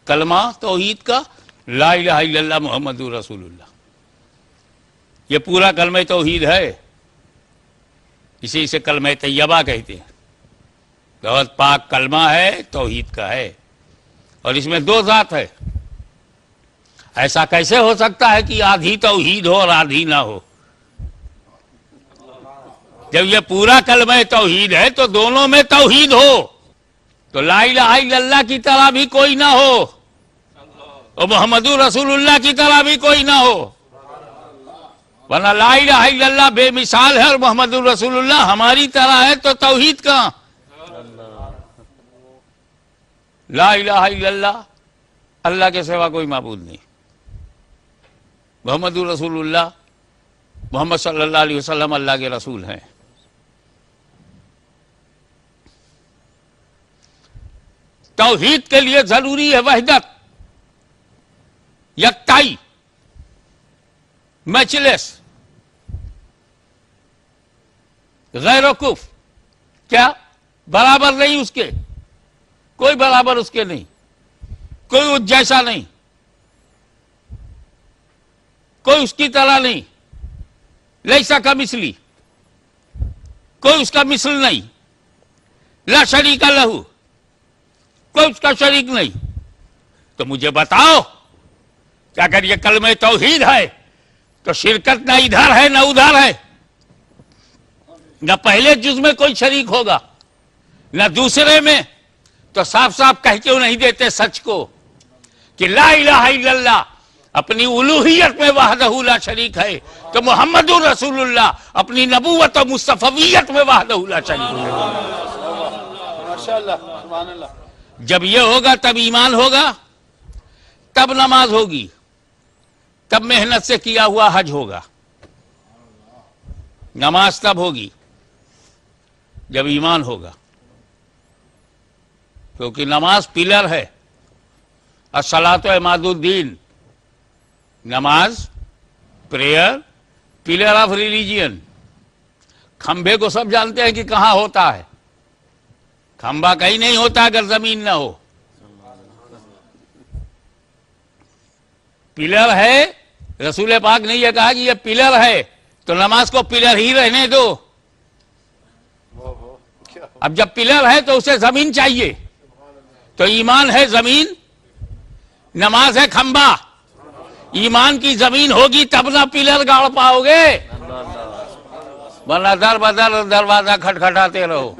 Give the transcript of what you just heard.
کلمہ توحید کا، لا الہ الا اللہ محمد رسول اللہ، یہ پورا کلمہ توحید ہے، اسی سے کلمہ طیبہ کہتے ہیں۔ بہت پاک کلمہ ہے، توحید کا ہے، اور اس میں دو ذات ہے۔ ایسا کیسے ہو سکتا ہے کہ آدھی توحید ہو اور آدھی نہ ہو؟ جب یہ پورا کلمہ توحید ہے تو دونوں میں توحید ہو، تو لا الہ الا اللہ کی طرح بھی کوئی نہ ہو اور محمد رسول اللہ کی طرح بھی کوئی نہ ہو، ورنہ لا الہ الا اللہ بے مثال ہے اور محمد رسول اللہ ہماری طرح ہے، تو توحید کہاں؟ لا الہ الا اللہ، اللہ کے سوا کوئی معبود نہیں، محمد رسول اللہ، محمد صلی اللہ علیہ وسلم اللہ کے رسول ہیں۔ توحید کے لیے ضروری ہے وحدت، یکتائی، میچلیس، غیر وقوف، کیا برابر نہیں اس کے، کوئی برابر اس کے نہیں، کوئی اس جیسا نہیں، کوئی اس کی طرح نہیں، لیسا کمثلی، کوئی اس کا مثل نہیں، لا شریک لہو، کوئی اس کا شریک نہیں۔ تو مجھے بتاؤ کہ اگر یہ کلمہ توحید ہے تو شرکت نہ ادھر ہے نہ ادھر ہے، نہ پہلے جز میں کوئی شریک ہوگا نہ دوسرے میں، تو صاف صاف کہہ کیوں نہیں دیتے سچ کو کہ لا الہ الا اللہ اپنی الوہیت میں وحدہ لا شریک ہے، تو محمد رسول اللہ اپنی نبوت و مصطفیت میں وحدہ لا شریک ہے۔ ماشاءاللہ، سبحان اللہ۔ جب یہ ہوگا تب ایمان ہوگا، تب نماز ہوگی، تب محنت سے کیا ہوا حج ہوگا۔ نماز تب ہوگی جب ایمان ہوگا، کیونکہ نماز پلر ہے، الصلاۃ عماد الدین، نماز، پریئر، پلر آف ریلیجین۔ کھمبے کو سب جانتے ہیں کہ کہاں ہوتا ہے، کھمبا کہیں نہیں ہوتا اگر زمین نہ ہو۔ پلر ہے، رسول پاک نے یہ کہا کہ یہ پلر ہے تو نماز کو پلر ہی رہنے دو۔ اب جب پلر ہے تو اسے زمین چاہیے، تو ایمان ہے زمین، نماز ہے کھمبا۔ ایمان کی زمین ہوگی تب نہ پلر گاڑ پاؤ گے، ورنہ در بدر دروازہ کھٹکھٹاتے رہو۔